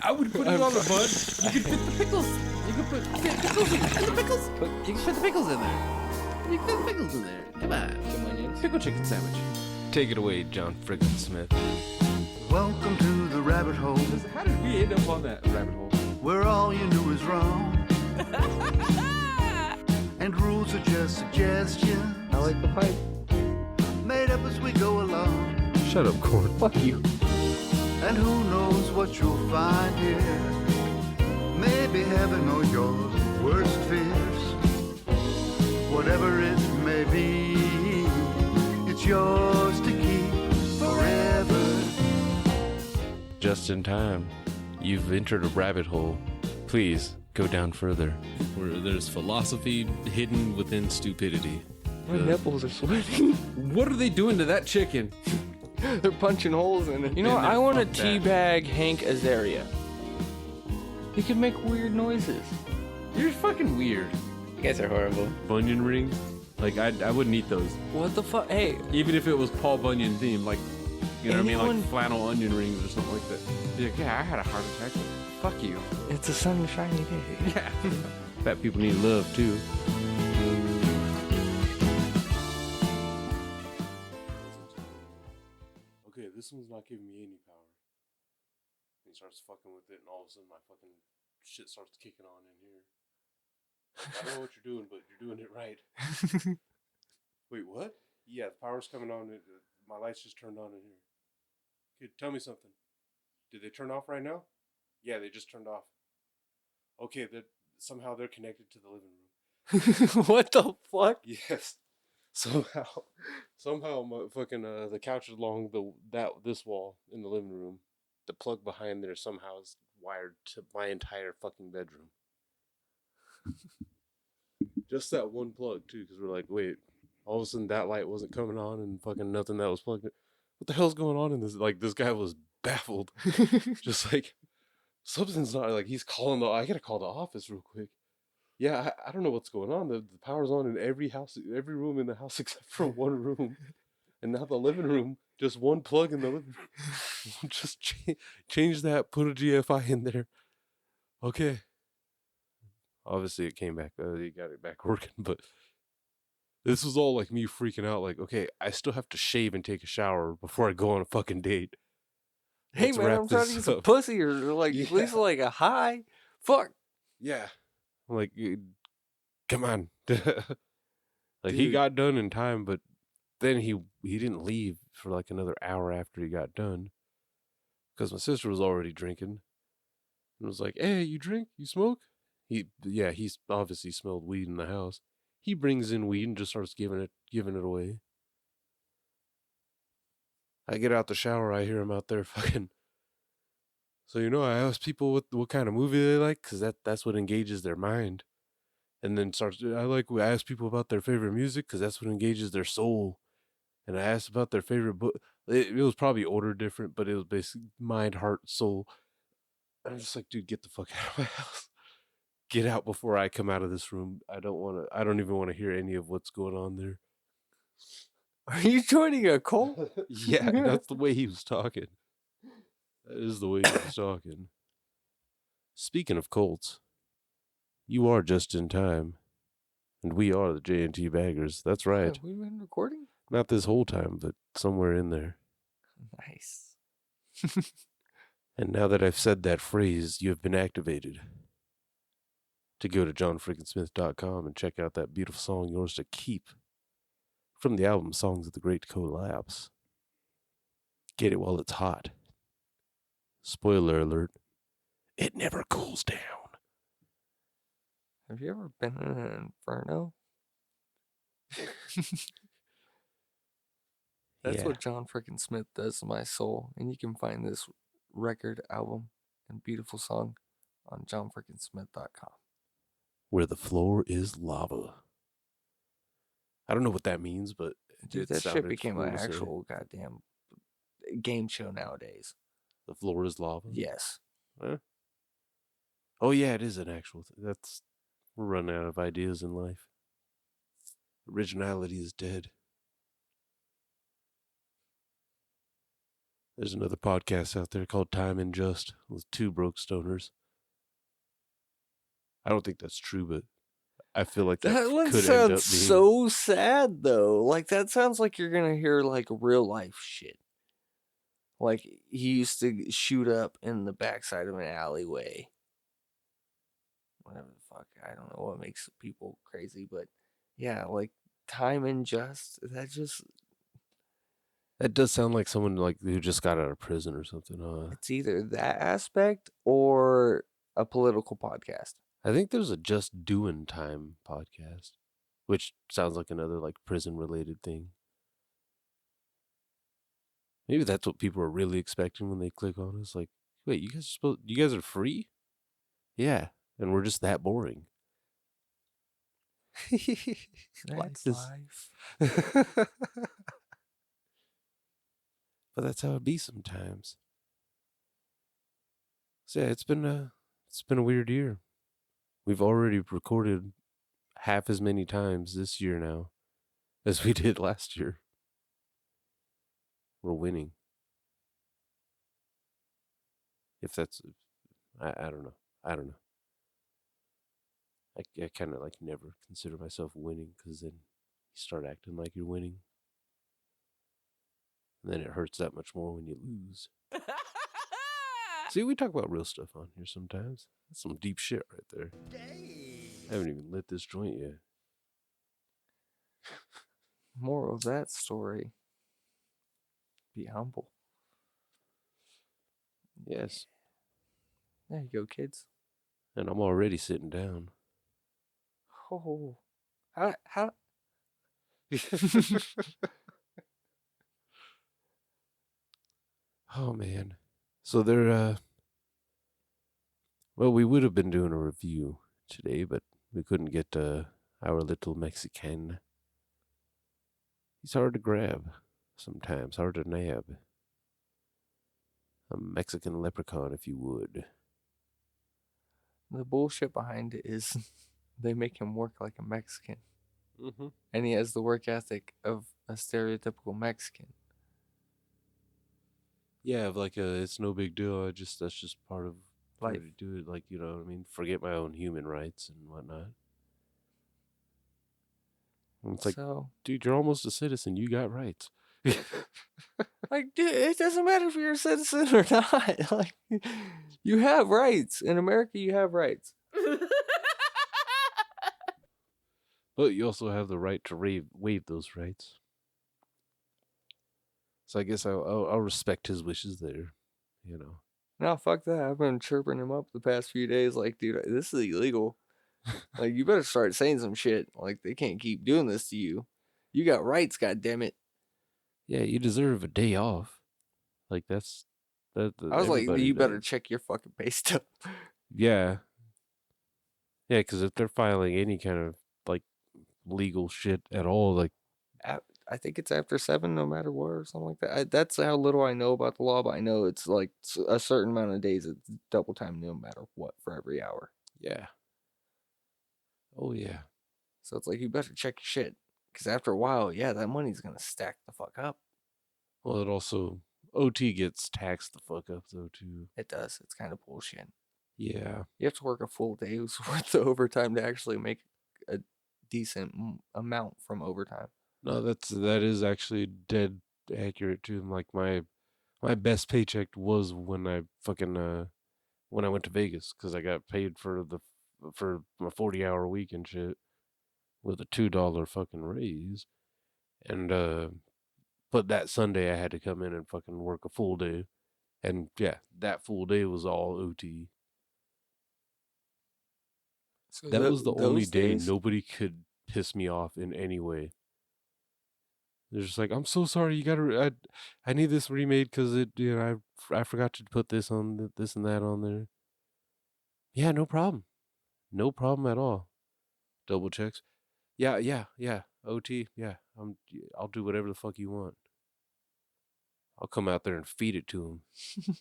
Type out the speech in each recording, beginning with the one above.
I would put it on the bud. You could fit the pickles. You could put pickles in the pickles. You can fit the pickles in there. You can fit the pickles in there. Come on. Some onions. Pickle chicken sandwich. Take it away, John Frickin Smith. Welcome to the rabbit hole, How did we end up on that rabbit hole? where all you knew is wrong. And rules are just suggestions, I like the pipe. made up as we go along. Shut up, Corn. Fuck you. And who knows what you'll find here. Maybe heaven or your worst fears. Whatever it may be, it's yours to keep forever. Just in time. You've entered a rabbit hole. Please go down further. Where there's philosophy hidden within stupidity. My nipples are sweating. What are they doing to that chicken? They're punching holes in it. You know what? Man, I want to fuck that. teabag Hank Azaria. He can make weird noises. You're fucking weird. You guys are horrible. Bunyan rings? Like, I wouldn't eat those. What the fuck? Hey, Even if it was Paul Bunyan themed, like, you know what I mean? Anyone- Like flannel onion rings or something like that. Be like, yeah, I had a heart attack. Fuck you. it's a sunshiny day. Yeah. Fat people need love, too. Okay, this one's not giving me any power. He starts fucking with it, and all of a sudden my fucking shit starts kicking on in here. Like, I don't know what you're doing, but you're doing it right. Wait, what? Yeah, the power's coming on. My lights just turned on in here. Okay, tell me something. Did they turn off right now? Yeah, they just turned off. Okay, somehow they're connected to the living room. What the fuck? Yes. Somehow my fucking the couch along this wall in the living room, the plug behind there somehow is wired to my entire fucking bedroom. Just that one plug too, because we're like, wait, all of a sudden that light wasn't coming on and fucking nothing that was plugged in. What the hell's going on in this? Like, this guy was baffled. Just like, something's not, like, he's calling I gotta call the office real quick. Yeah, I don't know what's going on. The power's on in every house, every room in the house except for one room. And now the living room, just one plug in the living room. Just change that, put a GFI in there. Okay. Obviously it came back, he got it back working, but this was all like me freaking out, like, okay, I still have to shave and take a shower before I go on a fucking date. Hey Let's man, wrap I'm trying to this get some up. pussy or like at least Yeah. like a high. Fuck. Yeah. Like, come on. Like, he Dude. got done in time, but then he didn't leave for like another hour after he got done. Because my sister was already drinking. And was like, hey, you drink? You smoke? He's obviously smelled weed in the house. He brings in weed and just starts giving it away. I get out the shower, I hear him out there fucking. So, I ask people what kind of movie they like, because that's what engages their mind. And then I ask people about their favorite music, because that's what engages their soul. And I asked about their favorite book. It was probably ordered different, but it was basically mind, heart, soul. And I'm just like, dude, get the fuck out of my house. Get out before I come out of this room. I don't even want to hear any of what's going on there. Are you joining a cult? Yeah, that's the way he was talking. That is the way he was talking. Speaking of cults, you are just in time. And we are the J&T Baggers. That's right. Have we been recording? Not this whole time, but somewhere in there. Nice. And now that I've said that phrase, you have been activated to go to johnfrickinsmith.com and check out that beautiful song, Yours to Keep, from the album Songs of the Great Collapse. Get it while it's hot. Spoiler alert, it never cools down. Have you ever been in an inferno? That's Yeah. what John Frickin Smith does to my soul. And you can find this record, album, and beautiful song on johnfrickinsmith.com. Where the floor is lava. I don't know what that means, but Dude, it that shit sounded became cool an to say. actual goddamn game show nowadays. The floor is lava? Yes. Huh? Oh yeah, it is an actual we're running out of ideas in life. Originality is dead. There's another podcast out there called Time and Just with two broke stoners. I don't think that's true, but I feel like That one could end sounds up being. so sad, though. Like, that sounds like you're gonna hear, like, real life shit. Like, he used to shoot up in the backside of an alleyway. Whatever the fuck. I don't know what makes people crazy, but yeah, like, Time and Just, That does sound like someone like who just got out of prison or something, huh? it's either that aspect or a political podcast. I think there's a Just Doing Time podcast, which sounds like another like prison related thing. Maybe that's what people are really expecting when they click on us. Like, wait, you guys are free? Yeah, and we're just that boring. That's is- life. But that's how it be sometimes. So yeah, it's been a weird year. We've already recorded half as many times this year now as we did last year. We're winning. If that's, I don't know. I don't know. I kind of like never consider myself winning because then you start acting like you're winning. And then it hurts that much more when you lose. See, we talk about real stuff on here sometimes. That's some deep shit right there. I haven't even lit this joint yet. More of that story. Be humble. Yes. There you go, kids. And I'm already sitting down. Oh, how? Oh man. So well, we would have been doing a review today, but we couldn't get our little Mexican. He's hard to grab sometimes, hard to nab. A Mexican leprechaun, if you would. The bullshit behind it is they make him work like a Mexican. Mm-hmm. And he has the work ethic of a stereotypical Mexican. Yeah, like it's no big deal. That's just part of Life. to do it. Like, you know what I mean? Forget my own human rights and whatnot. And it's like, So, dude, you're almost a citizen. You got rights. like, dude, it doesn't matter if you're a citizen or not. Like, you have rights. In America, you have rights. But you also have the right to waive those rights. So I guess I'll respect his wishes there, you know. No, fuck that. I've been chirping him up the past few days. Like, dude, this is illegal. Like, you better start saying some shit. Like, they can't keep doing this to you. You got rights, goddammit. Yeah, you deserve a day off. Like that. I was like, everybody you better does. check your fucking pay stub. Yeah. Yeah, because if they're filing any kind of like legal shit at all, like I think it's after 7, no matter what, or something like that. That's how little I know about the law, but I know it's like a certain amount of days. It's double time, no matter what, for every hour. yeah. Oh yeah. So it's like you better check your shit, because after a while, yeah, that money's gonna stack the fuck up. Well, it also OT gets taxed the fuck up though too. It does. It's kind of bullshit. Yeah. You have to work a full day's worth of overtime to actually make a decent amount from overtime. No, that is actually dead accurate too. Like my best paycheck was when I fucking when I went to Vegas because I got paid for my 40-hour week and shit with a $2 fucking raise, and but that Sunday I had to come in and fucking work a full day, and yeah, that full day was all OT. So That was the only those day days, nobody could piss me off in any way. They're just like, I'm so sorry. I need this remade because I forgot to put this on this and that on there. Yeah, no problem. No problem at all. Double checks. Yeah, yeah, yeah. OT. Yeah, I'll do whatever the fuck you want. I'll come out there and feed it to him.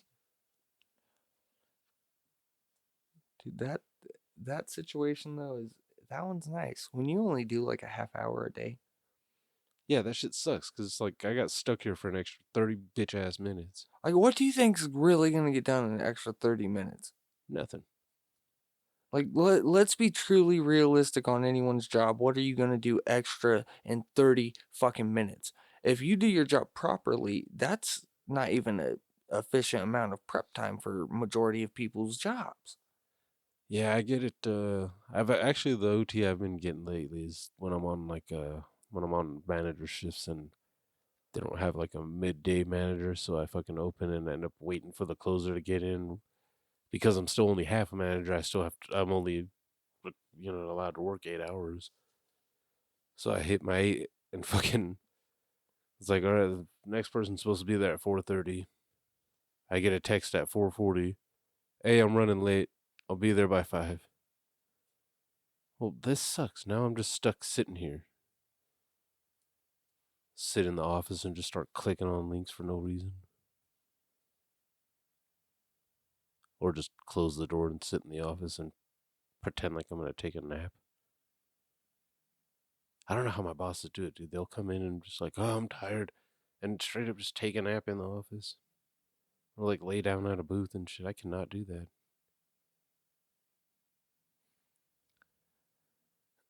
dude, that situation though that one's nice. When you only do like a half hour a day, Yeah, that shit sucks because it's like I got stuck here for an extra 30 bitch ass minutes. Like, what do you think's really gonna get done in an extra 30 minutes? Nothing. Like, let's be truly realistic on anyone's job. What are you gonna do extra in 30 fucking minutes? If you do your job properly, that's not even a efficient amount of prep time for majority of people's jobs. Yeah, I get it. I've actually the OT I've been getting lately is when I'm on when I'm on manager shifts and they don't have like a midday manager, so I fucking open and end up waiting for the closer to get in because I'm still only half a manager. I'm only allowed to work 8 hours. So I hit my 8 and fucking it's like all right, the next person's supposed to be there at 4:30. I get a text at 4:40. Hey, I'm running late. I'll be there by 5. Well, this sucks. Now I'm just stuck sitting here. Sit in the office and just start clicking on links for no reason. Or just close the door and sit in the office and pretend like I'm going to take a nap. I don't know how my bosses do it, dude. They'll come in and just like, oh, I'm tired. And straight up just take a nap in the office. Or like lay down at a booth and shit. I cannot do that.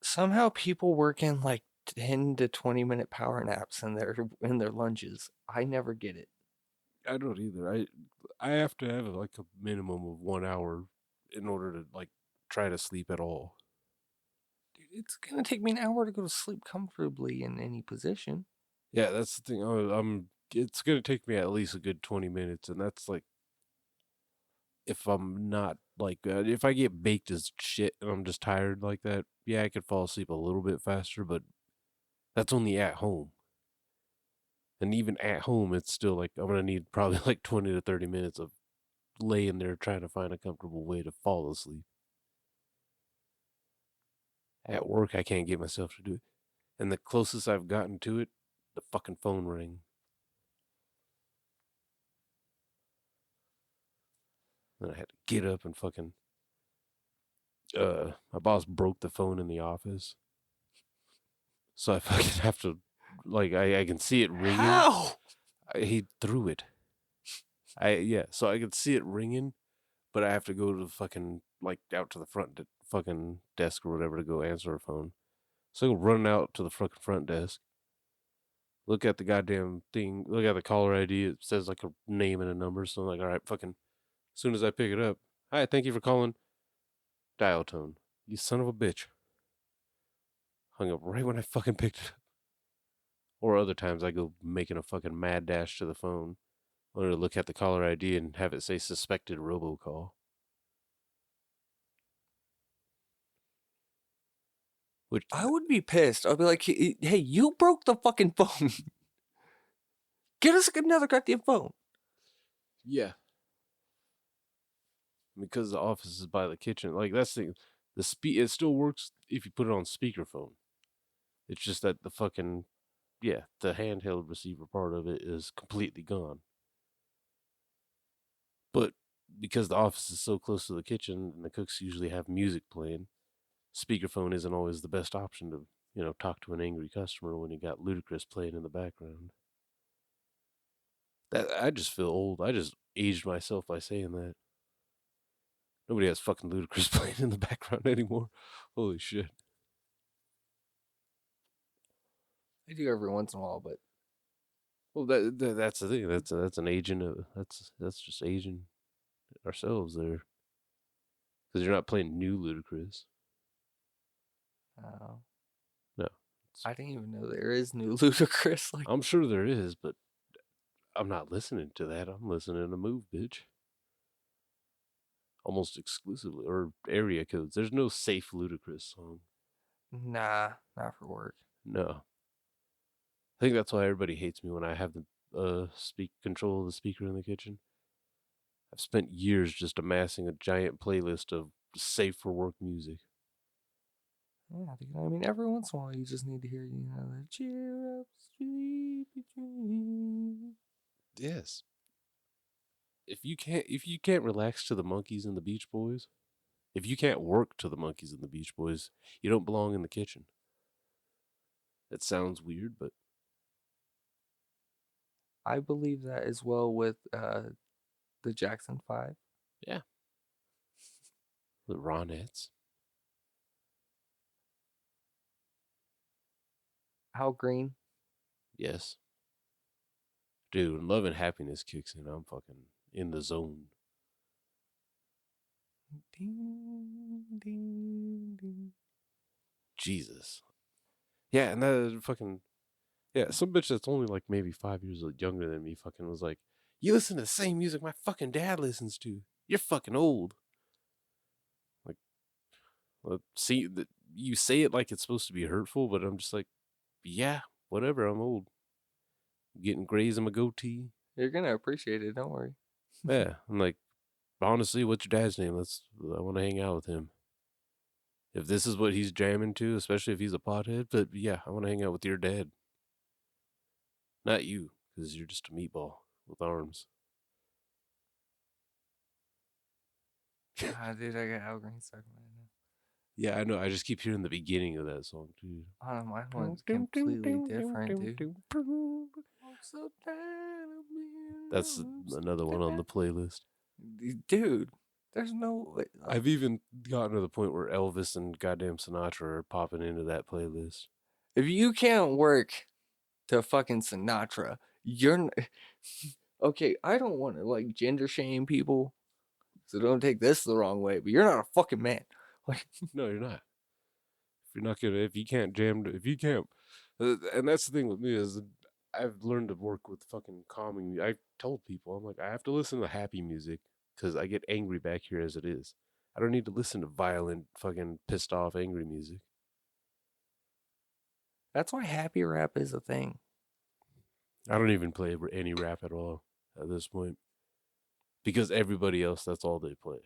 Somehow people work in like 10 to 20-minute power naps in their lunges. I never get it. I don't either. I have to have like a minimum of 1 hour in order to like try to sleep at all. Dude, it's gonna take me an hour to go to sleep comfortably in any position. Yeah, that's the thing. It's gonna take me at least a good 20 minutes, and that's like if I'm not like if I get baked as shit and I'm just tired like that. Yeah, I could fall asleep a little bit faster, but that's only at home. And even at home, it's still like I'm gonna need probably like 20 to 30 minutes of laying there trying to find a comfortable way to fall asleep. At work, I can't get myself to do it. And the closest I've gotten to it, the fucking phone rang. Then I had to get up and fucking. My boss broke the phone in the office, so I fucking have to, like, I can see it ringing. How? He threw it. So I can see it ringing, but I have to go to the fucking like out to the fucking desk or whatever to go answer a phone. So I go running out to the fucking front desk. Look at the goddamn thing. Look at the caller ID. It says like a name and a number. So I'm like, all right, fucking. As soon as I pick it up, hi, thank you for calling. Dial tone. You son of a bitch. Hung up right when I fucking picked it up. Or other times I go making a fucking mad dash to the phone. I want to look at the caller ID and have it say suspected robocall. Which I would be pissed. I'd be like, hey, you broke the fucking phone. Get us another goddamn phone. yeah. Because the office is by the kitchen. Like that's the it still works if you put it on speakerphone. It's just that the fucking the handheld receiver part of it is completely gone. But because the office is so close to the kitchen and the cooks usually have music playing, speakerphone isn't always the best option to, talk to an angry customer when you got Ludacris playing in the background. That I just feel old. I just aged myself by saying that. Nobody has fucking Ludacris playing in the background anymore. Holy shit. I do every once in a while, but Well, that's the thing. That's an aging. That's just aging ourselves there. Because you're not playing new Ludacris. No. I didn't even know there is new Ludacris. Like, I'm sure there is, but I'm not listening to that. I'm listening to Move, bitch. Almost exclusively, or area codes. There's no safe Ludacris song. nah, not for work. No. I think that's why everybody hates me when I have the control of the speaker in the kitchen. I've spent years just amassing a giant playlist of safe for work music. Yeah, I mean, every once in a while you just need to hear, the cheer up, sleepy dream. Yes. If you can't relax to the Monkees and the Beach Boys, if you can't work to the Monkees and the Beach Boys, you don't belong in the kitchen. That sounds weird, but I believe that as well with the Jackson 5. Yeah. The Ronettes. Al Green. Yes. Dude, when Love and Happiness kicks in, I'm fucking in the zone. Ding, ding, ding. Jesus. Yeah, and that fucking some bitch that's only like maybe 5 years younger than me fucking was like, you listen to the same music my fucking dad listens to. You're fucking old. Like, see, you say it like it's supposed to be hurtful, but I'm just like, yeah, whatever. I'm old. Getting grays in my goatee. You're gonna appreciate it. Don't worry. Yeah, I'm like, honestly, what's your dad's name? I want to hang out with him. If this is what he's jamming to, especially if he's a pothead, but yeah, I want to hang out with your dad. Not you, because you're just a meatball with arms. Dude, I got Al Green stuck in my head now. Yeah, I know. I just keep hearing the beginning of that song, too. Oh, my one's completely different, dude. I'm so tired of being That's another one on the playlist. Dude, there's no way. I've even gotten to the point where Elvis and goddamn Sinatra are popping into that playlist. If you can't work to fucking Sinatra, you're okay. I don't want to like gender shame people, so don't take this the wrong way. But you're not a fucking man. Like, No, you're not. If you can't, and that's the thing with me is I've learned to work with fucking calming. I told people, I'm like, I have to listen to happy music because I get angry back here as it is. I don't need to listen to violent, fucking pissed off, angry music. that's why happy rap is a thing. I don't even play any rap at all at this point because everybody else, that's all they play.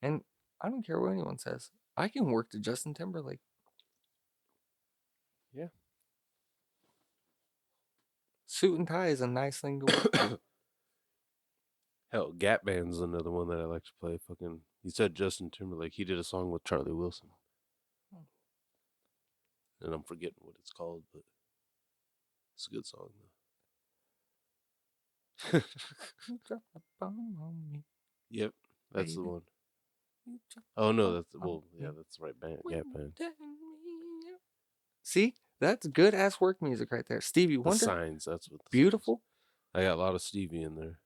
And I don't care what anyone says. I can work to Justin Timberlake. Yeah. Suit and tie is a nice thing to work to. Hell, Gap Band's another one that I like to play. Fucking, you said Justin Timberlake. He did a song with Charlie Wilson. And I'm forgetting what it's called, but it's a good song, though. Drop the bomb on me. Yep, that's the Baby. one. Oh, no, that's the right band. Gap Band. See? That's good ass work music right there. Stevie The Wonder. Signs, that's what. Beautiful. I got a lot of Stevie in there.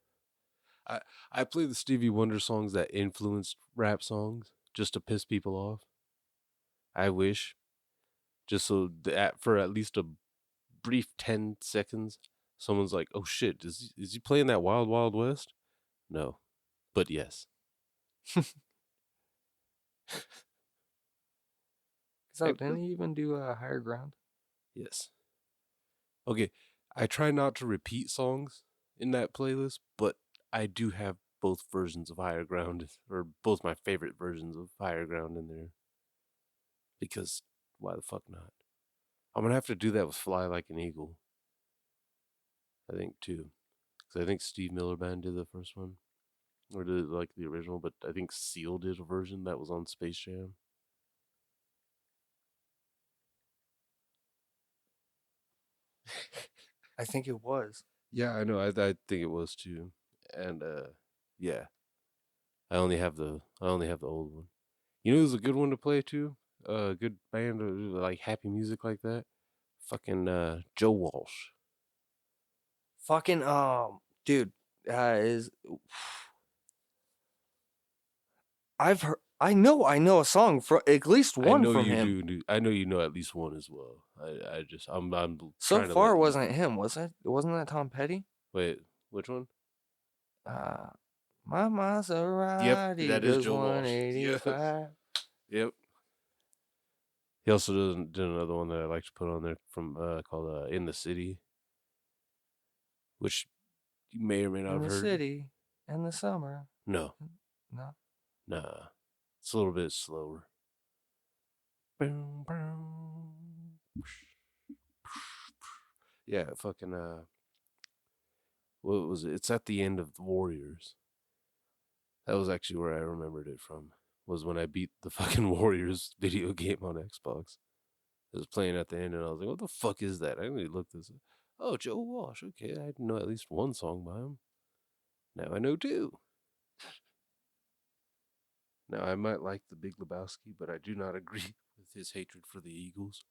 I play the Stevie Wonder songs that influenced rap songs just to piss people off. I wish. Just so that for at least a brief 10 seconds, someone's like, oh shit, is he playing that Wild Wild West? No. But yes. So didn't he even do a Higher Ground? Yes. Okay, I try not to repeat songs in that playlist, but I do have both versions of Higher Ground, or both my favorite versions of Higher Ground in there. Because why the fuck not? I'm gonna have to do that with Fly Like an Eagle. I think too. Because I think Steve Miller Band did the first one. Or did like the original, but I think Seal did a version that was on Space Jam. I think it was. Yeah, I know. I think it was too. And yeah. I only have the old one. You know who's a good one to play too? Good band like happy music like that. Fucking Joe Walsh. Fucking dude, is I've heard. I know a song from at least one I know from you him. do. I know you know at least one as well. I'm So trying to far, let you- wasn't it him? Was it? Wasn't that Tom Petty? Wait, which one? My Maserati that is does Joe Walsh. 185. Yep. He also did another one that I like to put on there from called In the City, which you may or may not In have the heard. city, in the summer. No, No. nah, it's a little bit slower. Boom, boom. Yeah, fucking what was it? It's at the end of the Warriors. That was actually where I remembered it from. Was when I beat the fucking Warriors video game on Xbox. It was playing at the end, and I was like, "What the fuck is that?" I need to look this up. Oh, Joe Walsh. Okay, I know at least one song by him. Now I know two. Now I might like the Big Lebowski, but I do not agree with his hatred for the Eagles.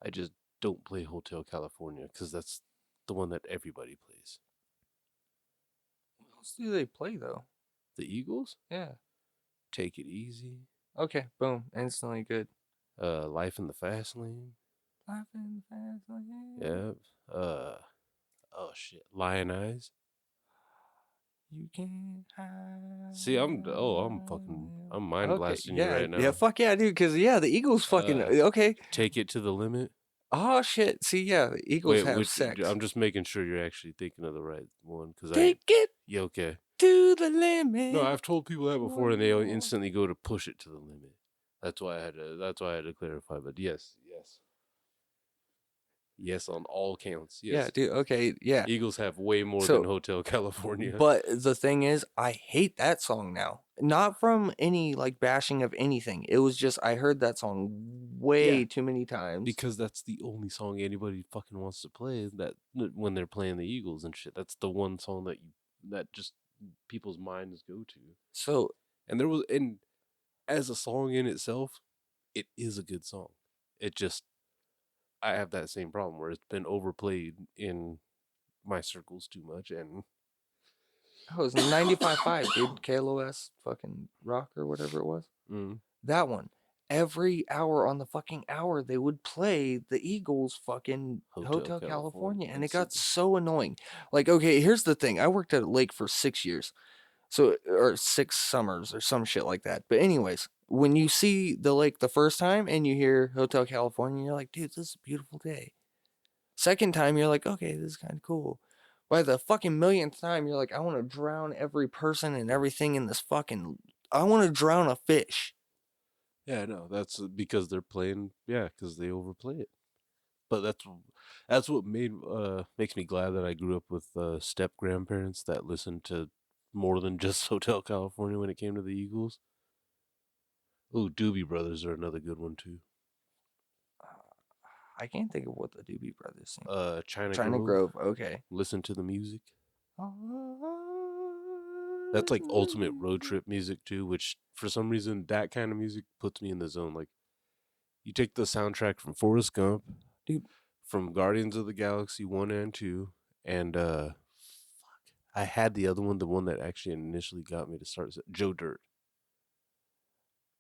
I just don't play Hotel California because that's the one that everybody plays. What else do they play though? The Eagles? Yeah. Take It Easy. Okay. Boom. Instantly good. Life in the Fast Lane. Life in the fast lane. Yeah. Oh shit. Lion Eyes. You can't hide. See, I'm mind Okay. blasting you Yeah. right now. Yeah. Fuck yeah, dude. Because yeah, the Eagles fucking okay. Take It to the Limit. Oh shit. See, yeah, the Eagles have which, sex. I'm just making sure you're actually thinking of the right one because Take it Yeah, okay. to the limit. No, I've told people that before, and they instantly go to Push It to the Limit. That's why I had to clarify. But yes. Yes, on all counts. Yes. Yeah, dude. Okay, yeah. Eagles have way more So- than Hotel California. But the thing is, I hate that song now. Not from any like bashing of anything. It was just I heard that song way Yeah. too many times. Because that's the only song anybody fucking wants to play that when they're playing the Eagles and shit. That's the one song that just people's minds go to. So And as a song in itself, it is a good song. It just I have that same problem where it's been overplayed in my circles too much, and that was 95.5, dude. KLOS fucking rock or whatever it was. That one. Every hour on the fucking hour, they would play the Eagles fucking Hotel California. And it got so annoying. Like, okay, here's the thing. I worked at a lake for 6 years. So, or 6 summers or some shit like that. But anyways, when you see the lake the first time and you hear Hotel California, you're like, dude, this is a beautiful day. Second time, you're like, okay, this is kind of cool. By the fucking millionth time, you're like, I want to drown every person and everything in this fucking... I want to drown a fish. Yeah, no, that's because they're playing. Yeah, because they overplay it. But that's what makes me glad that I grew up with step grandparents that listened to more than just Hotel California when it came to the Eagles. Oh, Doobie Brothers are another good one too. I can't think of what the Doobie Brothers sing. China Grove. Okay. Listen to the music. That's like ultimate road trip music too, which for some reason that kind of music puts me in the zone. Like you take the soundtrack from Forrest Gump, dude, from Guardians of the Galaxy 1 and 2, and I had the other one, the one that actually initially got me to start, Joe Dirt.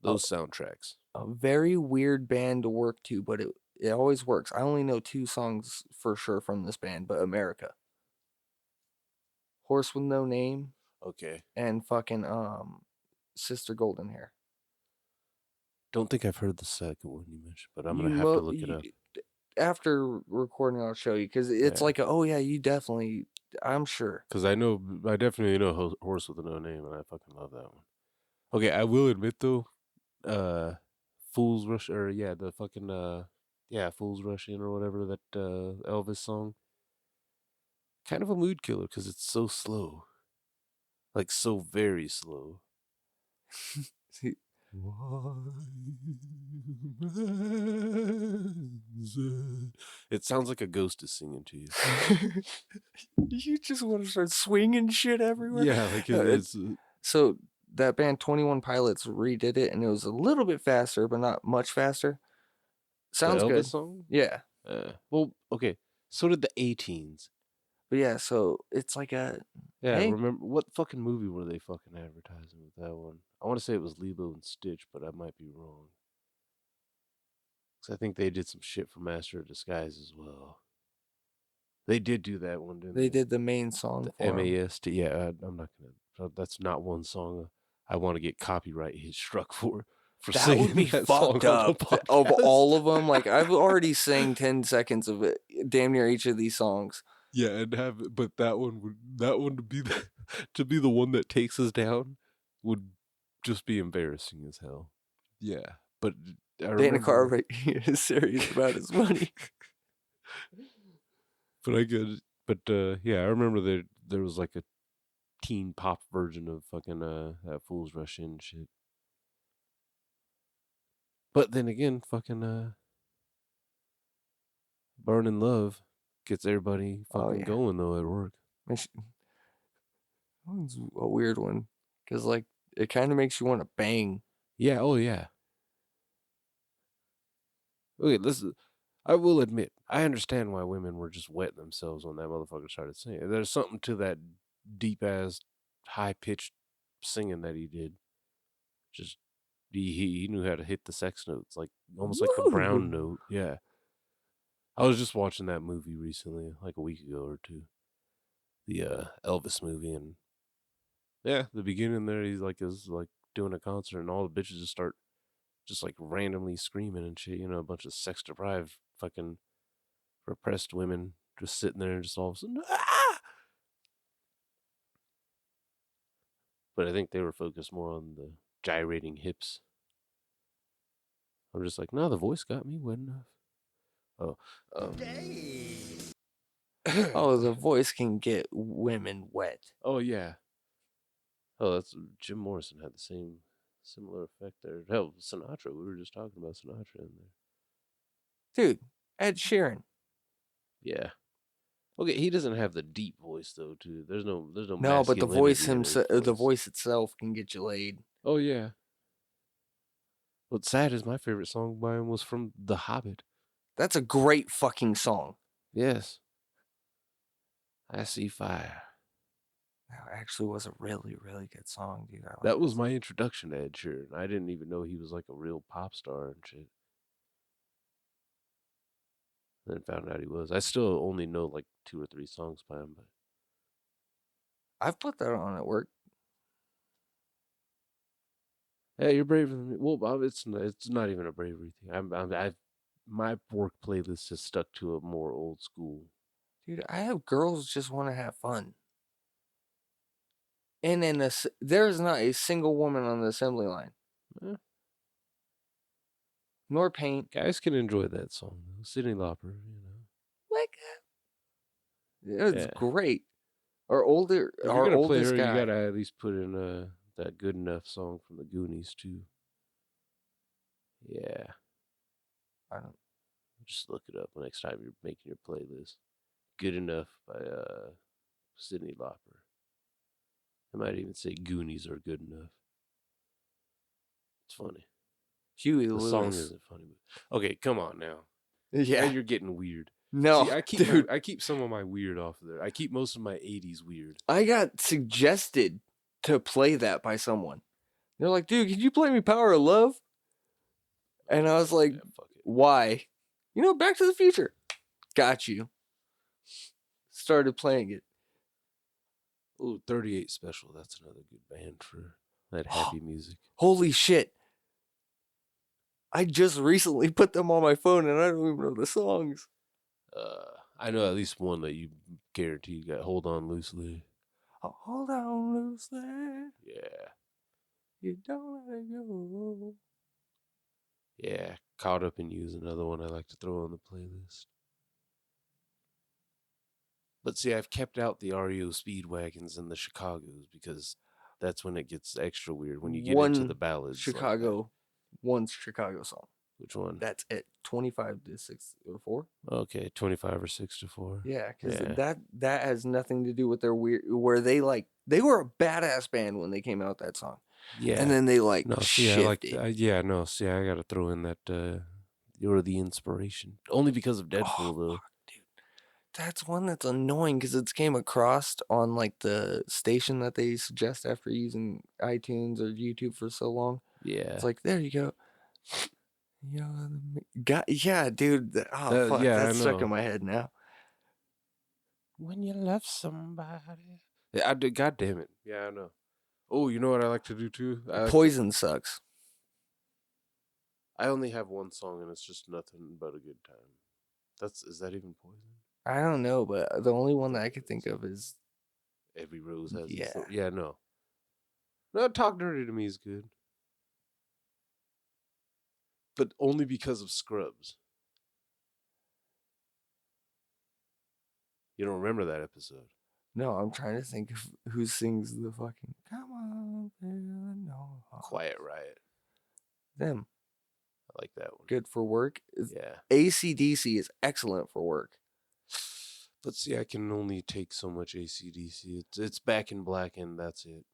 Those soundtracks. A very weird band to work to, but it always works. I only know 2 songs for sure from this band, but America. Horse with No Name. Okay. And fucking Sister Golden Hair. Don't think I've heard the second one you mentioned, but I'm gonna have to look it up. After recording, I'll show you because it's like you definitely. I'm sure. Because I definitely know Horse with No Name, and I fucking love that one. Okay, I will admit though, Fools Rush the fucking Fools Rush In or whatever, that Elvis song. Kind of a mood killer because it's so slow. Like so very slow. It sounds like a ghost is singing to you. You just want to start swinging shit everywhere. Yeah, like it's so that band 21 Pilots redid it, and it was a little bit faster, but not much faster. Sounds the Elvis good. Song? Yeah. Well, okay. So did the A-Teens. But yeah, so it's like a... Yeah, remember, what fucking movie were they fucking advertising with that one? I want to say it was Lilo and Stitch, but I might be wrong. Because I think they did some shit for Master of Disguise as well. They did do that one, didn't they? They did the main song for MAST. Yeah, I'm not going to... That's not one song I want to get copyright hit struck for that singing would be that fucked song up of all of them. Like, I've already sang 10 seconds of it, damn near each of these songs. Yeah, but that one to be the one that takes us down would just be embarrassing as hell. Yeah, but Dana Carvey is serious about his money. But I remember there was like a teen pop version of fucking that Fools Rush In shit. But then again, fucking Burning Love. gets everybody Oh, fucking yeah. going though at work. That one's a weird one. Because, like, it kind of makes you want to bang. Yeah, oh yeah. Okay, listen. I will admit, I understand why women were just wetting themselves when that motherfucker started singing. There's something to that deep ass, high pitched singing that he did. Just he knew how to hit the sex notes, like almost like the brown Woo! note. Yeah. I was just watching that movie recently, like a week ago or two. The Elvis movie, and yeah, the beginning there, he's like is like doing a concert, and all the bitches just start just like randomly screaming and shit. You know, a bunch of sex deprived fucking repressed women just sitting there and just all of a sudden, ah! But I think they were focused more on the gyrating hips. I'm just like, no, the voice got me wet enough. Oh, Oh, the voice can get women wet. oh yeah. Oh, that's Jim Morrison had the similar effect there. Hell, Sinatra. We were just talking about Sinatra in there. Dude, Ed Sheeran. Yeah. Okay, he doesn't have the deep voice though. Too. There's no No, but the voice masculinity in his the voice. voice itself can get you laid. Oh yeah. What's sad is my favorite song by him was from The Hobbit. That's a great fucking song. Yes. I see fire. That actually was a really, really good song, dude. That was my introduction to Ed Sheeran. I didn't even know he was like a real pop star and shit. Then found out he was. I still only know like 2 or 3 songs by him, but I've put that on at work. yeah, you're braver than me. Well, Bob, it's not even a bravery thing. My work playlist has stuck to a more old school. Dude, I have girls just want to have fun. And there's not a single woman on the assembly line. Eh, Nor paint. guys can enjoy that song, though. Cyndi Lauper, you know. Wake up. It's Yeah. great. Our If you're gonna play oldest her, guy. you gotta at least put in that Good Enough song from the Goonies too. Yeah. I don't. Just look it up next time you're making your playlist. Good Enough by Cyndi Lauper. I might even say Goonies are good enough. It's funny. Huey The Lewis. song isn't funny. But... Okay, come on now. Yeah. Now you're getting weird. No, See, I keep dude. I keep some of my weird off of there. I keep most of my 80s weird. I got suggested to play that by someone. They're like, dude, can you play me Power of Love? And I was like, Yeah, fuck it. why? You know, Back to the Future. Got you. Started playing it. Ooh, 38 Special. That's another good band for that happy music. Holy shit. I just recently put them on my phone and I don't even know the songs. I know at least one that you guarantee you got. Hold On Loosely. Oh, hold on loosely. Yeah. You don't let it go. Yeah. Caught Up in You is another one I like to throw on the playlist. But see, I've kept out the REO Speedwagons and the Chicagos because that's when it gets extra weird when you get into the ballads. Chicago. One Chicago song. Which one? That's it. 25 to 6 or 4. Okay, 25 or 6 to 4. Yeah, because Yeah. that has nothing to do with their weird. Where they were a badass band when they came out with that song. Yeah. And then they no, see, shifted. See, I got to throw in that you're the inspiration. Only because of Deadpool, though. Fuck, dude. That's one that's annoying because it's came across on like the station that they suggest after using iTunes or YouTube for so long. Yeah. It's like, there you go. Yeah, dude. Fuck, yeah, that's I stuck know. in my head now. When you love somebody. Yeah, God damn it. Yeah, I know. Oh, you know what I like to do too? Poison sucks. I only have one song and it's just Nothing But a Good Time. Is that even Poison? I don't know, but the only one that I could think of is Every Rose Has Yeah. Its Thorn. Yeah, no. No, Talk Dirty to Me is good. But only because of Scrubs. You don't remember that episode? no. I'm trying to think of who sings the fucking "Come on, feel no." Quiet Riot. Them. I like that one. Good for work. Yeah. AC/DC is excellent for work. But see, I can only take so much AC/DC. It's Back in Black, and that's it.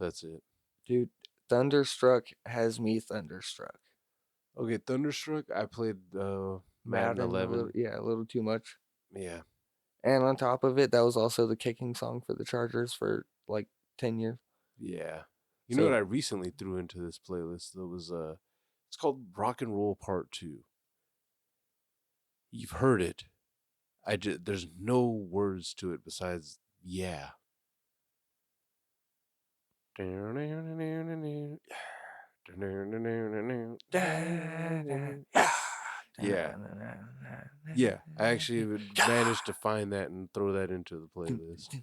That's it. Dude, Thunderstruck has me thunderstruck. Okay, Thunderstruck. I played Madden A 11. little too much. Yeah, And on top of it, that was also the kicking song for the Chargers for like 10 years. yeah. You know So- what I recently threw into this playlist? That was it's called Rock and Roll Part 2. You've heard it. There's no words to it besides yeah. Yeah. Yeah, I actually managed to find that and throw that into the playlist.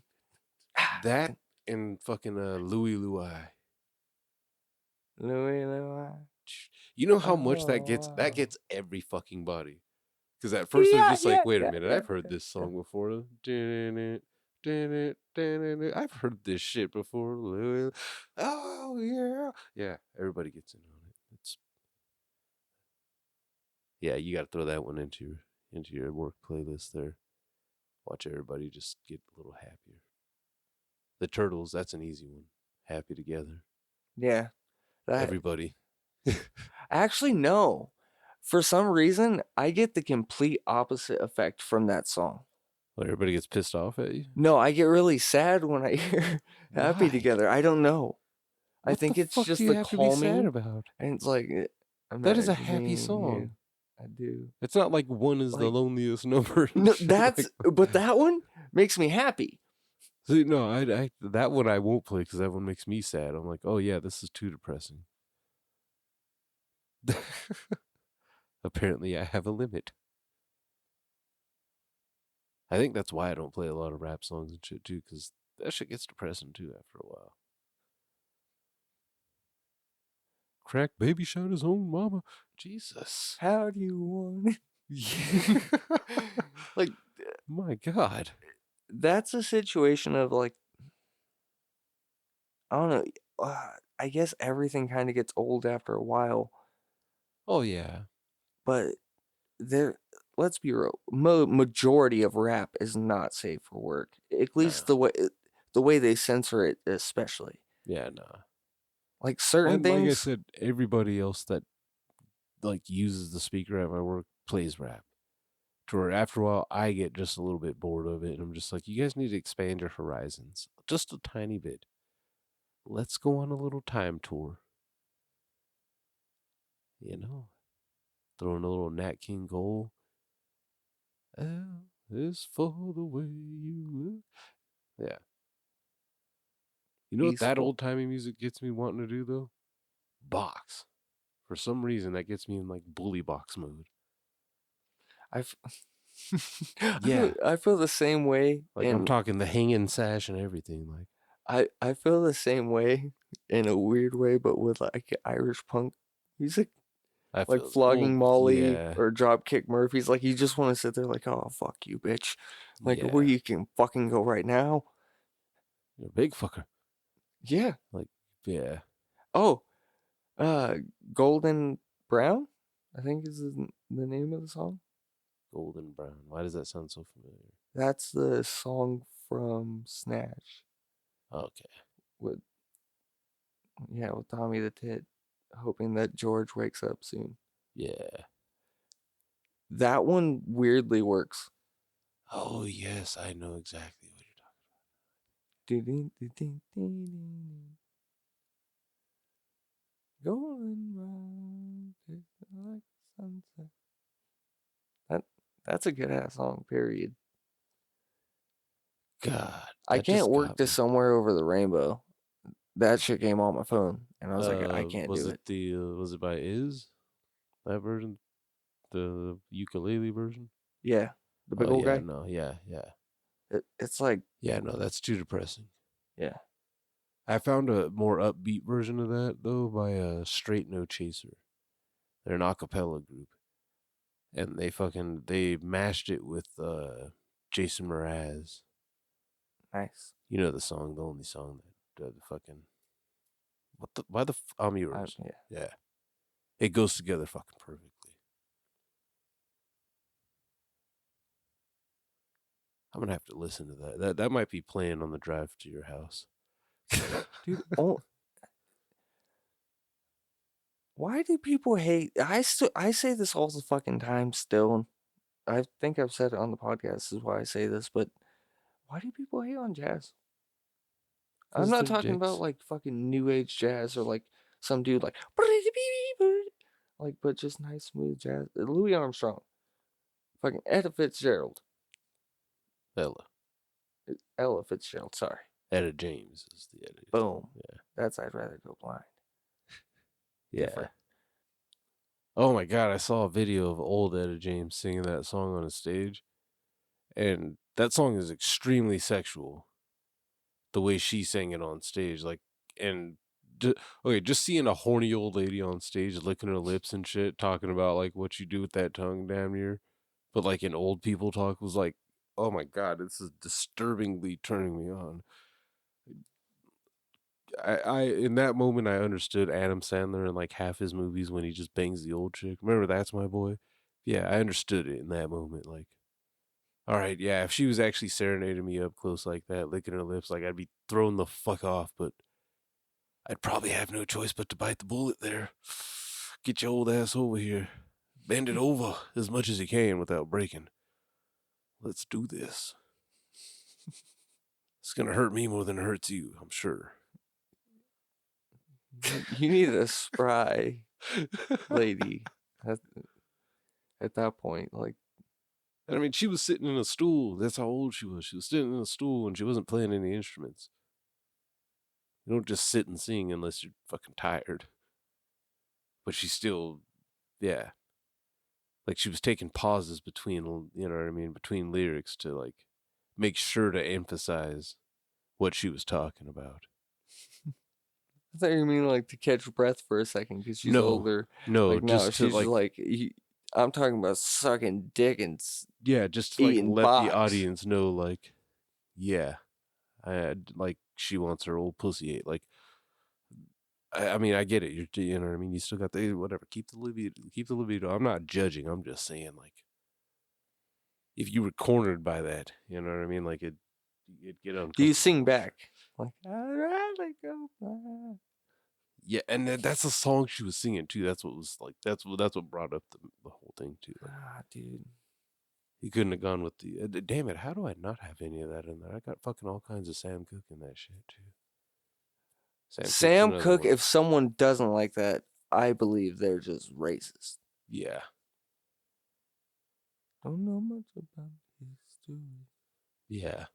That and fucking Louie Louie. Louis. You know how much that gets? That gets every fucking body. Because at first they're just like, wait a minute, I've heard this song before. I've heard this shit before. Louie. Oh yeah, yeah. Everybody gets in on it. It's yeah. You got to throw that one into your work playlist there. Watch everybody just get a little happier. The Turtles, that's an easy one. Happy together. Yeah. Everybody. Actually, no. For some reason, I get the complete opposite effect from that song. Well, everybody gets pissed off at you. No, I get really sad when I hear Happy Why? Together. I don't know. I What think the it's fuck just do you the have to be sad calming. about? And it's like, That is a happy imagining song. you. I do. It's not like one is the Like- loneliest number. and No, shit that's, like- but that one makes me happy. See, no, I that one I won't play because that one makes me sad. I'm like, oh yeah, this is too depressing. Apparently, I have a limit. I think that's why I don't play a lot of rap songs and shit too, because that shit gets depressing too after a while. Crack baby shot his own mama. Jesus. How do you want it? Like, My God. that's a situation of like, I don't know. I guess everything kind of gets old after a while, Oh yeah. but let's be real. Majority of rap is not safe for work. At least the way they censor it, especially. Yeah, nah. Like certain And things. like I said, everybody else that like uses the speaker at my work plays rap. To where after a while, I get just a little bit bored of it, and I'm just like, you guys need to expand your horizons just a tiny bit. Let's go on a little time tour. You know, throwing a little Nat King Cole. L is for the way you look. Yeah. You know what that Peaceful. old timey music gets me wanting to do though? Box. For some reason, that gets me in like bully box mode. Yeah. I feel the same way. Like I'm talking the hanging sash and everything. Like I feel the same way in a weird way, but with like Irish punk music, I like feel Flogging Molly yeah. or Dropkick Murphys. Like you just want to sit there, like, oh fuck you, bitch. Like Yeah. where you can fucking go right now. You're a big fucker. Yeah. Like yeah. Oh, Golden Brown, I think is the name of the song. Golden Brown. Why does that sound so familiar? That's the song from Snatch Okay. with Tommy the Tit, hoping that George wakes up soon. Yeah. That one weirdly works. Oh yes, I know exactly what you're talking Golden round, like sunset. That's a good ass song. Period. about. God. I that can't just work got to me. Somewhere Over the Rainbow. That shit came on my phone, and I was like, I can't was do it. it. Was it by Iz? That version, the ukulele version. Yeah, the big old yeah, guy. No, yeah. It's like, Yeah, no, that's too depressing. yeah. I found a more upbeat version of that though by Straight No Chaser. They're an a cappella group, and they mashed it with Jason Mraz. Nice. You know the song, the only song that the fucking I'm yours. Yeah, it goes together fucking perfectly. I'm gonna have to listen to that. That might be playing on the drive to your house. Dude, why do people hate? I say this all the fucking time still. I think I've said it on the podcast. This is why I say this, but why do people hate on jazz? I'm 'Cause not they're talking about dicks. like fucking new age jazz or like some dude like but just nice smooth jazz. Louis Armstrong, fucking Etta Fitzgerald, Ella Fitzgerald. Sorry, Etta James is the edit. boom. Yeah. That's I'd rather go blind. Yeah. Different. Oh my god, I saw a video of old Etta James singing that song on a stage, and that song is extremely sexual. The way she sang it on stage, like, and okay, just seeing a horny old lady on stage licking her lips and shit, talking about like what you do with that tongue, damn near, but like in old people talk was like, oh my god, this is disturbingly turning me on. I in that moment I understood Adam Sandler in like half his movies when he just bangs the old chick. Remember That's My Boy? Yeah, I understood it in that moment. Like, all right, yeah, if she was actually serenading me up close like that, licking her lips, like I'd be thrown the fuck off, but I'd probably have no choice but to bite the bullet there. Get your old ass over here. Bend it over as much as you can without breaking. Let's do this. It's gonna hurt me more than it hurts you, I'm sure. You need a spry lady at that point. Like, And I mean, she was sitting in a stool. That's how old she was. She was sitting in a stool and she wasn't playing any instruments. You don't just sit and sing unless you're fucking tired. But she still, yeah. Like she was taking pauses between, you know what I mean, between lyrics to like make sure to emphasize what she was talking about. I thought you mean like to catch breath for a second because she's No, older. no, Like, no, just to she's like, like, I'm talking about sucking dick and yeah, just to like eating let the box. audience know, like, yeah, like she wants her old pussy ate. Like, I mean, I get it. You know what I mean. You still got the whatever. Keep the libido. Keep the libido. I'm not judging. I'm just saying, like, if you were cornered by that, you know what I mean. Like, it'd get uncomfortable. Do you sing back? Like, I'd rather go blind. Yeah, and that's a song she was singing too. That's what was like. That's what brought up the whole thing too. Like, Dude. he couldn't have gone with the. Damn it! How do I not have any of that in there? I got fucking all kinds of Sam Cooke in that shit too. Sam Cooke, one. if someone doesn't like that, I believe they're just racist. Yeah. Don't know much about history. Yeah.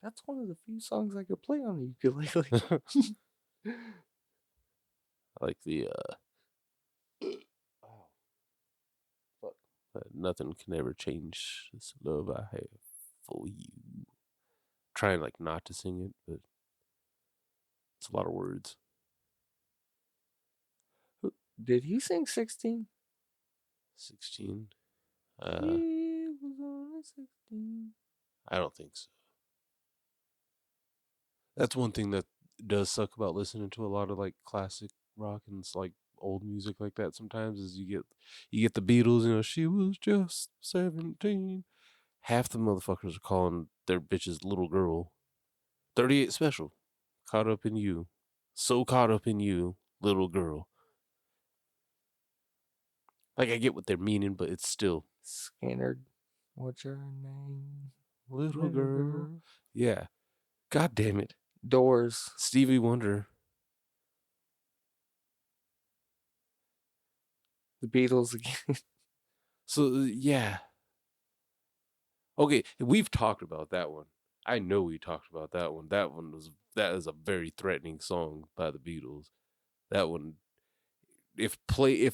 That's one of the few songs I could play on the ukulele. I like the oh fuck. Nothing can ever change this love I have for you. Trying like not to sing it, but it's a lot of words. Did he sing 16? 16. He was only 16. I don't think so. That's one thing that does suck about listening to a lot of like classic rock and it's like old music like that sometimes is you get the Beatles, you know, she was just 17. Half the motherfuckers are calling their bitches little girl. 38 Special. Caught up in you. So caught up in you, little girl. Like I get what they're meaning, but it's still Skinner, what's your name? little girl. Yeah. God damn it. Doors. Stevie Wonder. The Beatles again. So yeah. Okay, we've talked about that one. I know we talked about that one. That is a very threatening song by the Beatles. That one, if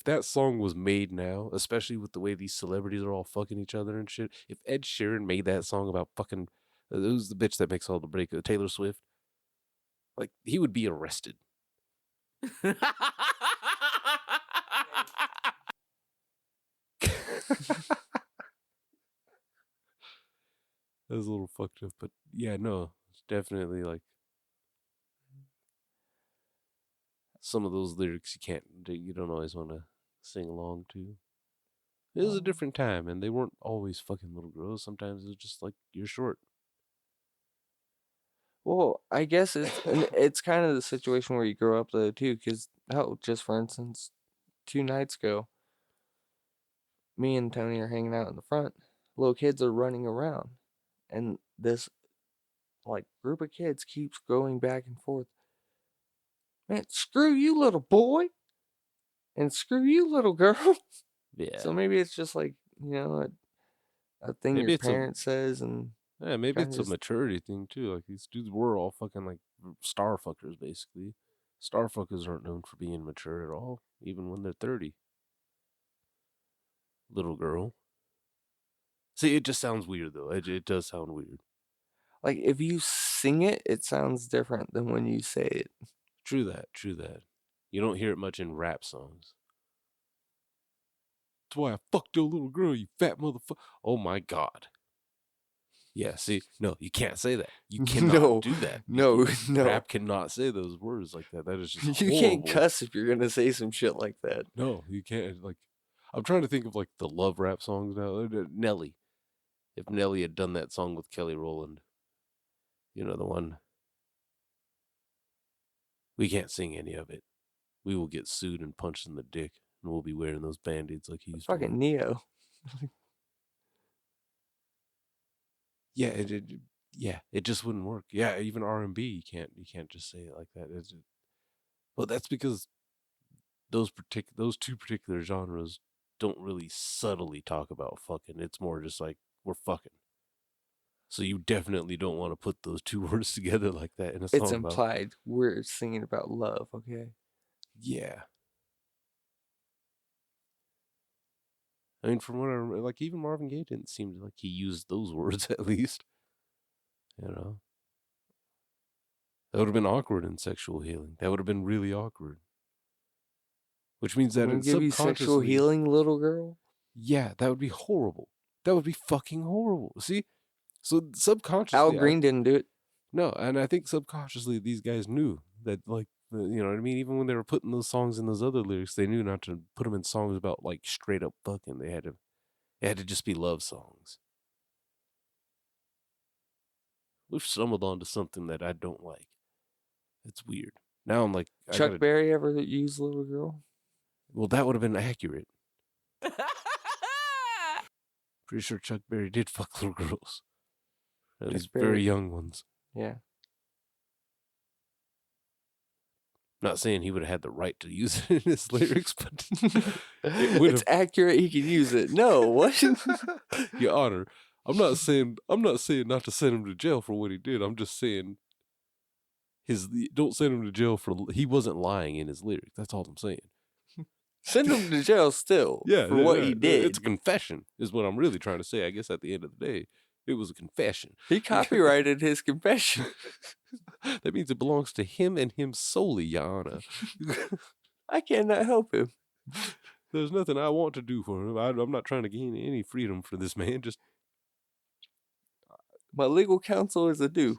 that song was made now, especially with the way these celebrities are all fucking each other and shit, if Ed Sheeran made that song about fucking who's the bitch that makes all the break, Taylor Swift, like he would be arrested. That was a little fucked up, but yeah, no, it's definitely like some of those lyrics you don't always want to sing along to. It was a different time, and they weren't always fucking little girls. Sometimes it was just like, you're short. Well, I guess it's kind of the situation where you grow up though too, because just for instance, 2 nights ago, me and Tony are hanging out in the front. Little kids are running around, and this like group of kids keeps going back and forth. Man, screw you, little boy, and screw you, little girl. Yeah. So maybe it's just like a thing Maybe your it's a- parent says, and Yeah, maybe kinda it's a just- maturity thing too. Like these dudes were all fucking like star fuckers, basically. Star fuckers aren't known for being mature at all, even when they're 30. Little girl. See, it just sounds weird though. It does sound weird. like if you sing it, it sounds different than when you say it. True that. True that. You don't hear it much in rap songs. That's why I fucked your little girl, you fat motherfucker. Oh my god. Yeah, see, no, you can't say that. You cannot No, do that. no, no. Rap cannot say those words like that. That is just You horrible. can't cuss if you're gonna say some shit like that. No, you can't. Like, I'm trying to think of like the love rap songs now. Nelly. If Nelly had done that song with Kelly Rowland, you know, the one. We can't sing any of it. We will get sued and punched in the dick, and we'll be wearing those band-aids like he used to wear. Fucking Neo. Yeah, it just wouldn't work. Yeah, even R&B, you can't just say it like that. Well, that's because those two particular genres don't really subtly talk about fucking. It's more just like, we're fucking. So you definitely don't want to put those two words together like that in a song. It's implied we're singing about love, okay? Yeah. I mean, from what I remember, like even Marvin Gaye didn't seem like he used those words at least. You know, that would have been awkward in Sexual Healing. That would have been really awkward. Which means that I'm gonna give you sexual subconsciously, healing, little girl. yeah, that would be horrible. That would be fucking horrible. See, so subconsciously, Al Green didn't do it. no, and I think subconsciously these guys knew that, like, you know what I mean. Even when they were putting those songs in those other lyrics, they knew not to put them in songs about like straight up fucking. It had to just be love songs. We've stumbled onto something that I don't like. It's weird. Now I'm like, Chuck Berry ever used little girl? Well, that would have been accurate. Pretty sure Chuck Berry did fuck little girls. At least very young ones. Yeah. Not saying he would have had the right to use it in his lyrics, but It's accurate. He can use it. No, what? Your Honor, I'm not saying not to send him to jail for what he did. I'm just saying don't send him to jail for he wasn't lying in his lyrics. That's all I'm saying. Send him to jail still. Yeah, for what he did. It's a confession, is what I'm really trying to say. I guess at the end of the day, it was a confession. He copyrighted his confession. That means it belongs to him and him solely, Your Honor. I cannot help him. There's nothing I want to do for him. I'm not trying to gain any freedom for this man. Just my legal counsel is a due.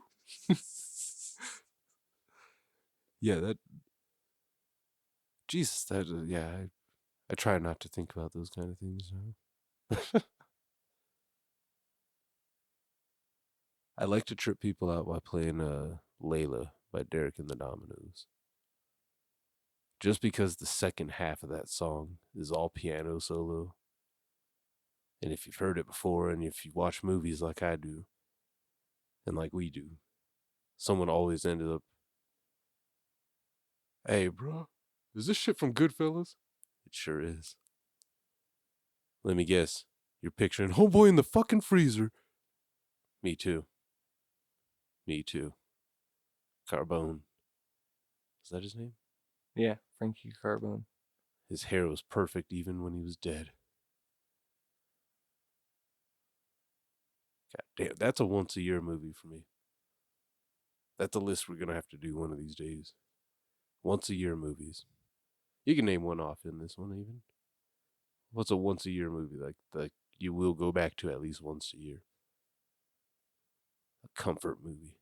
Yeah, that. Jesus, that. Yeah, I try not to think about those kind of things now. I like to trip people out by playing Layla by Derek and the Dominoes. Just because the second half of that song is all piano solo. And if you've heard it before, and if you watch movies like I do, and like we do, someone always ended up, hey, bro, is this shit from Goodfellas? It sure is. Let me guess. You're picturing homeboy in the fucking freezer. Me too. Me too. Carbone. Is that his name? Yeah, Frankie Carbone. His hair was perfect even when he was dead. God damn, that's a once-a-year movie for me. That's a list we're going to have to do one of these days. Once-a-year movies. You can name one off in this one even. What's a once-a-year movie like you will go back to at least once a year? A comfort movie.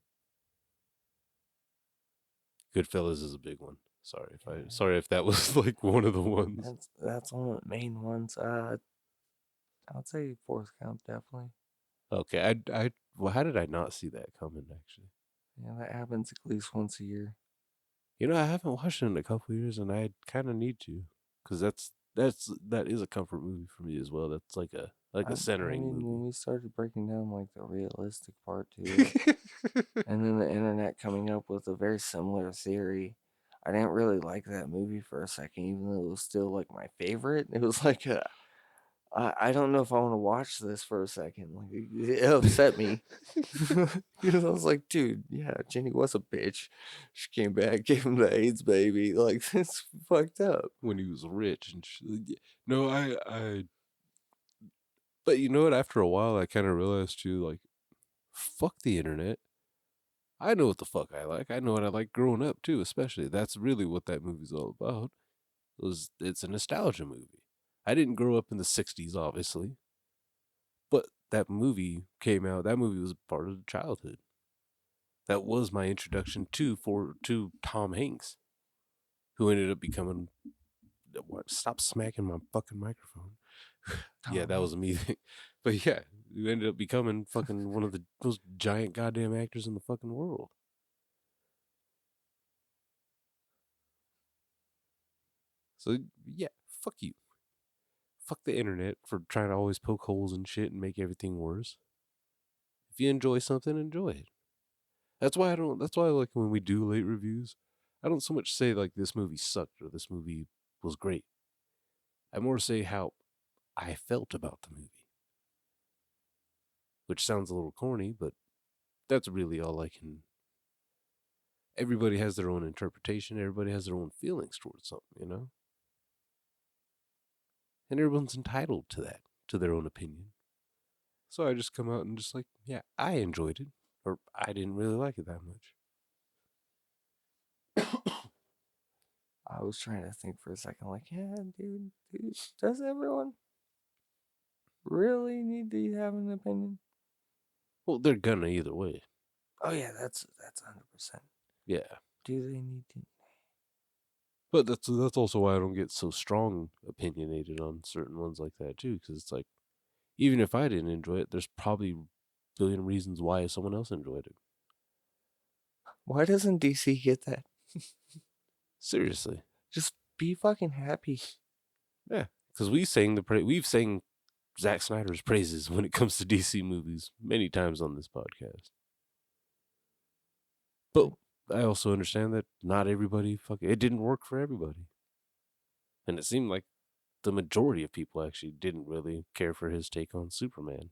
Goodfellas is a big one. Sorry if that was like one of the ones. That's one of the main ones. I'd say Forrest Gump, definitely. Okay, well, how did I not see that coming? Actually, Yeah, that happens at least once a year. I haven't watched it in a couple of years, and I kind of need to, because that is a comfort movie for me as well. That's like a centering When movie. we started breaking down like the realistic part to it, and then the internet coming up with a very similar theory, I didn't really like that movie for a second, even though it was still like my favorite. It was like I don't know if I want to watch this for a second. Like it upset me. Because I was like, dude, yeah, Jenny was a bitch. She came back, gave him the AIDS baby. Like, it's fucked up. When he was rich and no, but you know what? After a while, I kind of realized too, like, fuck the internet. I know what the fuck I like. I know what I like growing up too, especially. That's really what that movie's all about. It's a nostalgia movie. I didn't grow up in the 60s, obviously, but that movie came out. That movie was part of the childhood. That was my introduction to Tom Hanks, who ended up becoming what? Stop smacking my fucking microphone. Yeah, that was me. But yeah, who ended up becoming fucking one of the most giant goddamn actors in the fucking world. So yeah, fuck you. Fuck the internet for trying to always poke holes in shit and make everything worse. If you enjoy something, enjoy it. That's why I like when we do late reviews. I don't so much say like this movie sucked or this movie was great. I more say how I felt about the movie. Which sounds a little corny, but that's really all I can. Everybody has their own interpretation, everybody has their own feelings towards something. And everyone's entitled to that, to their own opinion. So I just come out and just like, yeah, I enjoyed it, or I didn't really like it that much. I was trying to think for a second, like, yeah, dude, does everyone really need to have an opinion? Well, they're gonna either way. Oh yeah, that's 100%. Yeah. Do they need to? But that's also why I don't get so strong opinionated on certain ones like that too, because it's like even if I didn't enjoy it, there's probably a billion reasons why someone else enjoyed it. Why doesn't DC get that? Seriously, Just be fucking happy. yeah, because we've sang Zack Snyder's praises when it comes to DC movies many times on this podcast. But I also understand that not everybody it didn't work for everybody, and it seemed like the majority of people actually didn't really care for his take on Superman.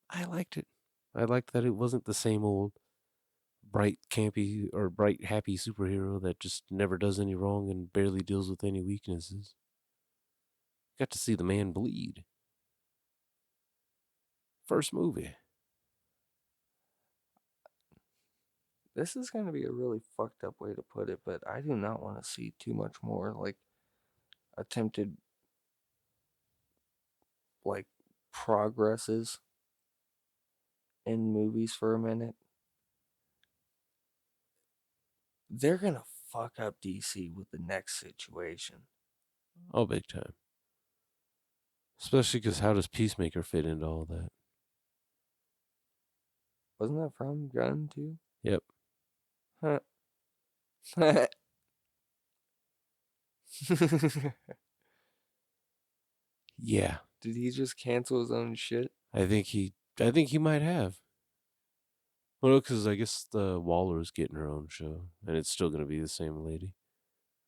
I liked it. I liked that it wasn't the same old bright, campy, or bright, happy superhero that just never does any wrong and barely deals with any weaknesses. Got to see the man bleed. First movie. This is going to be a really fucked up way to put it, but I do not want to see too much more like attempted like progresses in movies for a minute. They're going to fuck up DC with the next situation. Oh, big time. Especially because how does Peacemaker fit into all that? Wasn't that from Gunn too? Yep. Huh. Yeah. Did he just cancel his own shit? I think he might have. Well, because I guess the Waller's getting her own show, and it's still going to be the same lady,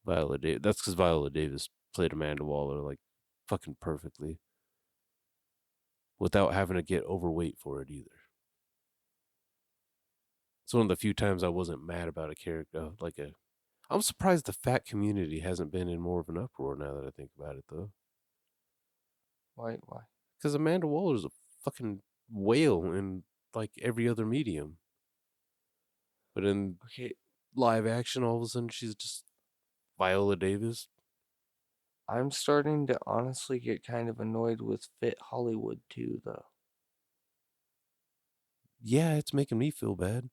Viola Davis. That's because Viola Davis played Amanda Waller like fucking perfectly, without having to get overweight for it either. It's one of the few times I wasn't mad about a character I'm surprised the fat community hasn't been in more of an uproar now that I think about it though. Why? Why? Because Amanda Waller's a fucking whale in like every other medium. But in Okay, live action, all of a sudden she's just Viola Davis. I'm starting to honestly get kind of annoyed with Fit Hollywood too, though. Yeah, it's making me feel bad.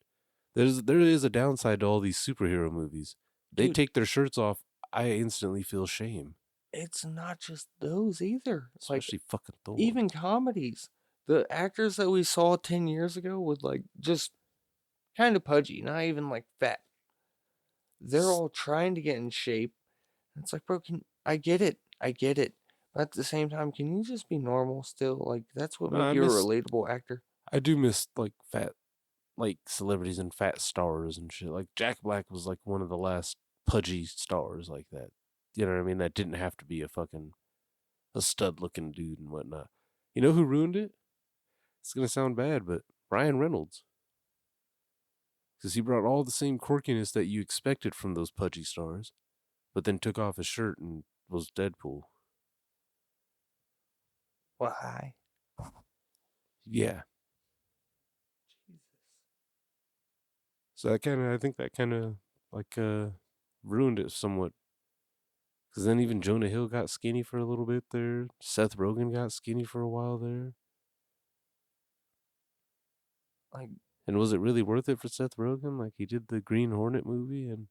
There is a downside to all these superhero movies. They Dude, take their shirts off, I instantly feel shame. it's not just those either. Like, especially fucking Thor. even comedies. The actors that we saw 10 years ago with, like, just kind of pudgy, not even, like, fat. They're all trying to get in shape. It's like, bro, I get it. I get it. But at the same time, can you just be normal still? Like, that's what No, make you a relatable actor. I do miss like fat, like celebrities and fat stars and shit. Like Jack Black was like one of the last pudgy stars like that. You know what I mean? That didn't have to be a stud looking dude and whatnot. You know who ruined it? It's gonna sound bad, but Ryan Reynolds. Because he brought all the same quirkiness that you expected from those pudgy stars, but then took off his shirt and was Deadpool. Why? Yeah. Jesus. So I think that kind of like ruined it somewhat. Because then even Jonah Hill got skinny for a little bit there. Seth Rogen got skinny for a while there. Like, And was it really worth it for Seth Rogen? Like he did the Green Hornet movie, and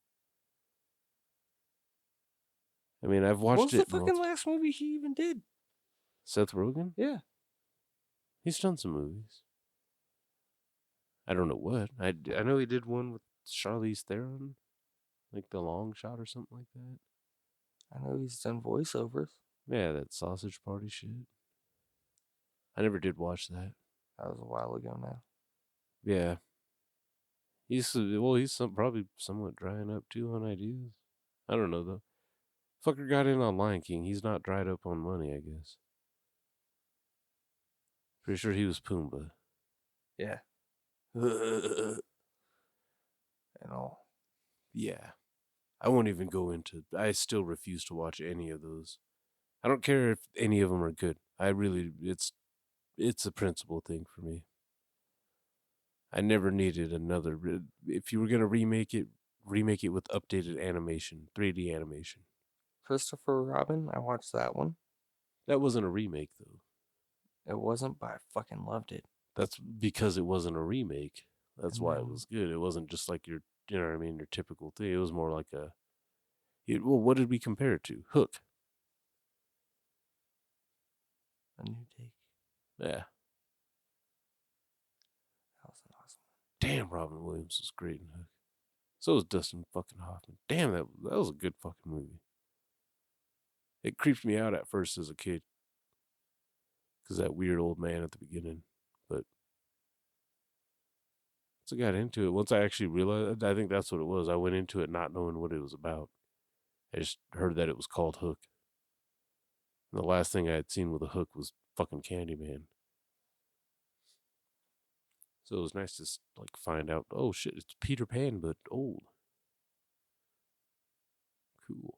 I mean I've what watched was the it. fucking last movie he even did? Seth Rogen? Yeah. He's done some movies. I don't know what. I know he did one with Charlize Theron, like The Long Shot or something like that. I know he's done voiceovers. Yeah, that Sausage Party shit. I never did watch that. That was a while ago now. Yeah. He's probably somewhat drying up too on ideas. I don't know though. Fucker got in on Lion King. He's not dried up on money, I guess. Pretty sure he was Pumbaa. Yeah. And all. Yeah. I won't even go into. I still refuse to watch any of those. I don't care if any of them are good. It's a principle thing for me. I never needed another. If you were gonna remake it with updated animation, 3D animation. Christopher Robin, I watched that one. That wasn't a remake though. It wasn't, but I fucking loved it. That's because it wasn't a remake. That's And why then- it was good. It wasn't just like your, you know what I mean, your typical thing. It was more like well, what did we compare it to? Hook. A new take. Yeah. That was an awesome one. Damn, Robin Williams was great in Hook. So was Dustin fucking Hoffman. Damn, that was a good fucking movie. It creeped me out at first as a kid. Because that weird old man at the beginning. But once I got into it, once I actually realized, I think that's what it was. I went into it not knowing what it was about. I just heard that it was called Hook. And the last thing I had seen with a hook was fucking Candyman. So it was nice to like find out, oh shit, it's Peter Pan, but old. Cool.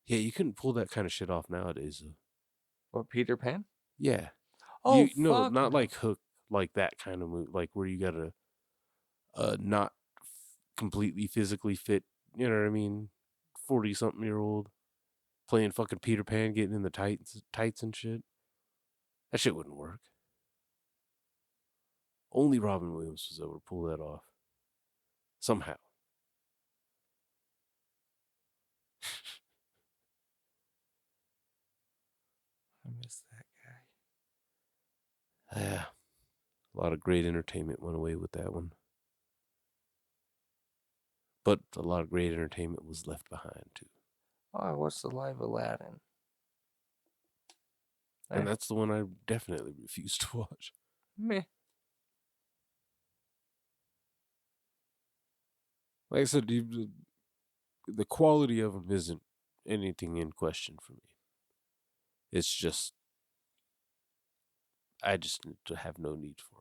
Yeah, you couldn't pull that kind of shit off nowadays, though. What, Peter Pan? Yeah. Oh, no, fuck not no. like Hook, like that kind of movie, like where you gotta not completely physically fit, you know what I mean, 40-something-year-old playing fucking Peter Pan, getting in the tights and shit. That shit wouldn't work. Only Robin Williams was able to pull that off. Somehow. I miss that guy. Yeah. A lot of great entertainment went away with that one. But a lot of great entertainment was left behind, too. Oh, I watched the live Aladdin. And that's the one I definitely refuse to watch. Meh. Like I said, the quality of them isn't anything in question for me. It's just, I just need to have no need for them.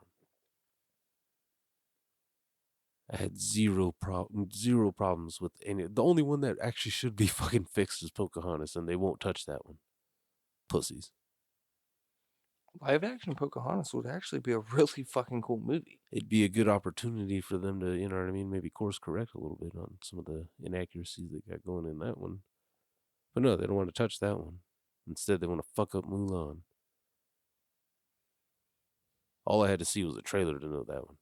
I had zero problems with any. The only one that actually should be fucking fixed is Pocahontas, and they won't touch that one. Pussies. Live action Pocahontas would actually be a really fucking cool movie. It'd be a good opportunity for them to, you know what I mean, maybe course correct a little bit on some of the inaccuracies they got going in that one. But no, they don't want to touch that one. Instead, they want to fuck up Mulan. All I had to see was a trailer to know that one.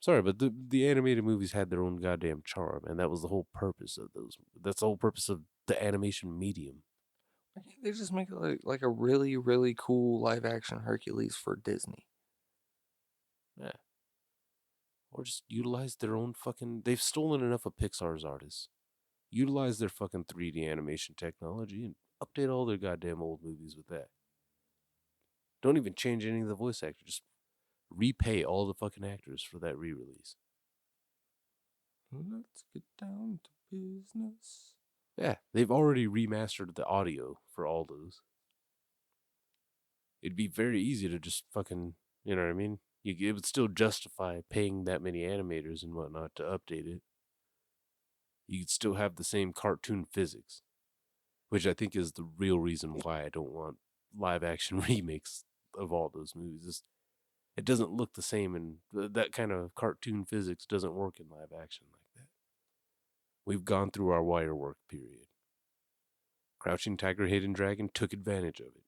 Sorry, but the animated movies had their own goddamn charm, and that was the whole purpose of those. That's the whole purpose of the animation medium. Why can't they just make like a really, really cool live action Hercules for Disney? Yeah. Or just utilize their own fucking. They've stolen enough of Pixar's artists. Utilize their fucking 3D animation technology and update all their goddamn old movies with that. Don't even change any of the voice actors. Just repay all the fucking actors for that re-release. Let's get down to business. Yeah, they've already remastered the audio for all those. It'd be very easy to just fucking, you know what I mean? It would still justify paying that many animators and whatnot to update it. You could still have the same cartoon physics, which I think is the real reason why I don't want live action remakes of all those movies. It doesn't look the same, and that kind of cartoon physics doesn't work in live action like that. We've gone through our wire work period. Crouching Tiger, Hidden Dragon took advantage of it.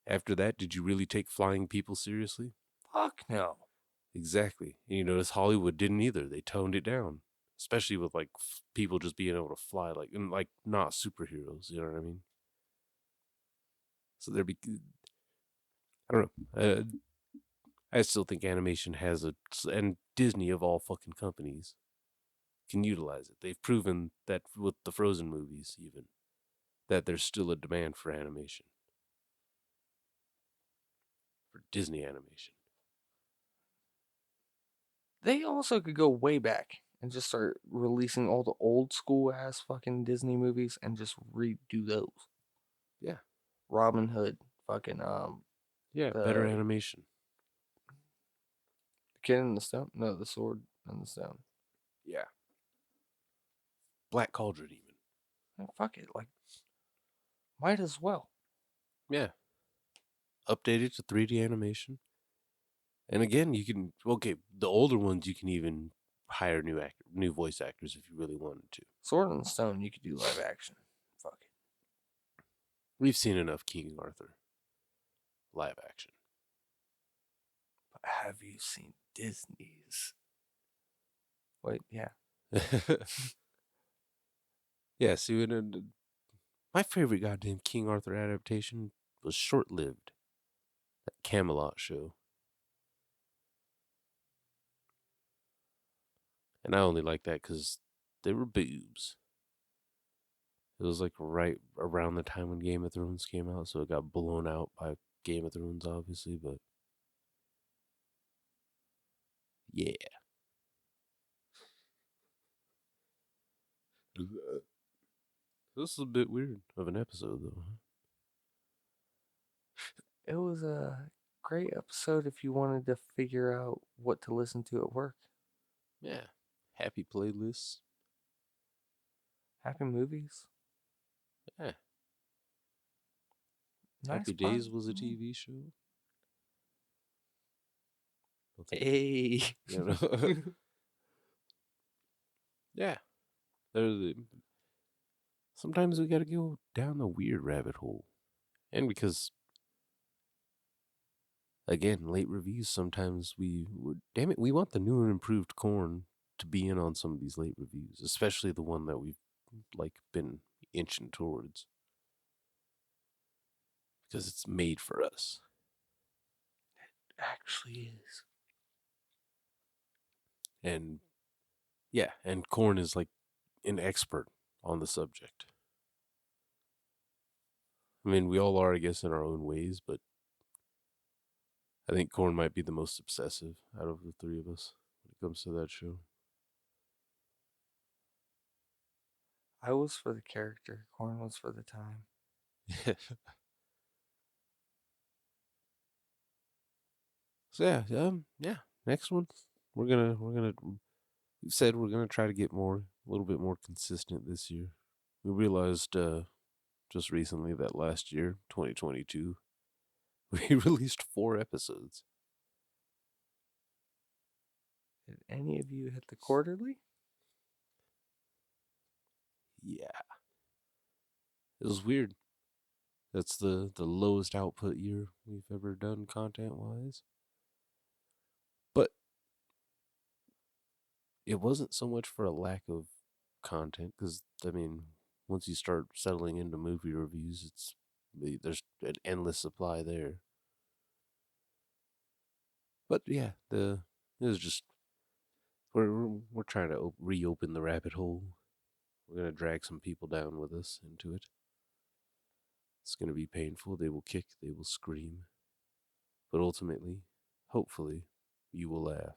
After that, did you really take flying people seriously? Fuck no. Exactly. And you notice Hollywood didn't either. They toned it down, especially with like people just being able to fly, like and like not superheroes. You know what I mean? So there be, I don't know. I still think animation has and Disney of all fucking companies can utilize it. They've proven that with the Frozen movies, even that there's still a demand for animation, for Disney animation. They also could go way back and just start releasing all the old school ass fucking Disney movies and just redo those. Yeah. Robin Hood, fucking Yeah, better animation. The Kid in the Stone? No, The Sword and the Stone. Yeah. Black Cauldron, even. Yeah, fuck it, like, might as well. Yeah. Update it to 3D animation. And again, you can, okay, the older ones you can even hire new voice actors if you really wanted to. Sword and the Stone, you could do live action. Fuck it. We've seen enough King Arthur live action. But have you seen Disney's? Wait, yeah. Yeah, see, my favorite goddamn King Arthur adaptation was short lived. That Camelot show. And I only like that because they were boobs. It was like right around the time when Game of Thrones came out, so it got blown out by Game of Thrones, obviously, but yeah. This is a bit weird of an episode, though. It was a great episode if you wanted to figure out what to listen to at work. Yeah. Happy playlists. Happy movies. Yeah. Nice Happy fun. Days was a TV show. Hey. You know? Yeah. Sometimes we gotta go down the weird rabbit hole. And because, again, late reviews, sometimes damn it, we want the new and improved Corn to be in on some of these late reviews, especially the one that we've like been inching towards. Because it's made for us. It actually is. And yeah, and Corn is like an expert on the subject. I mean, we all are, I guess, in our own ways, but I think Corn might be the most obsessive out of the three of us when it comes to that show. I was for the character. Corn was for the time. So yeah. Next one, we're gonna. We said we're gonna try to get a little bit more consistent this year. We realized just recently that last year, 2022, we released 4 episodes. Did any of you hit the quarterly? Yeah, it was weird. That's the lowest output year we've ever done content wise. But it wasn't so much for a lack of content, because I mean, once you start settling into movie reviews, there's an endless supply there. But yeah, it was just we're trying to reopen the rabbit hole. We're gonna drag some people down with us into it. It's gonna be painful. They will kick. They will scream. But ultimately, hopefully, you will laugh.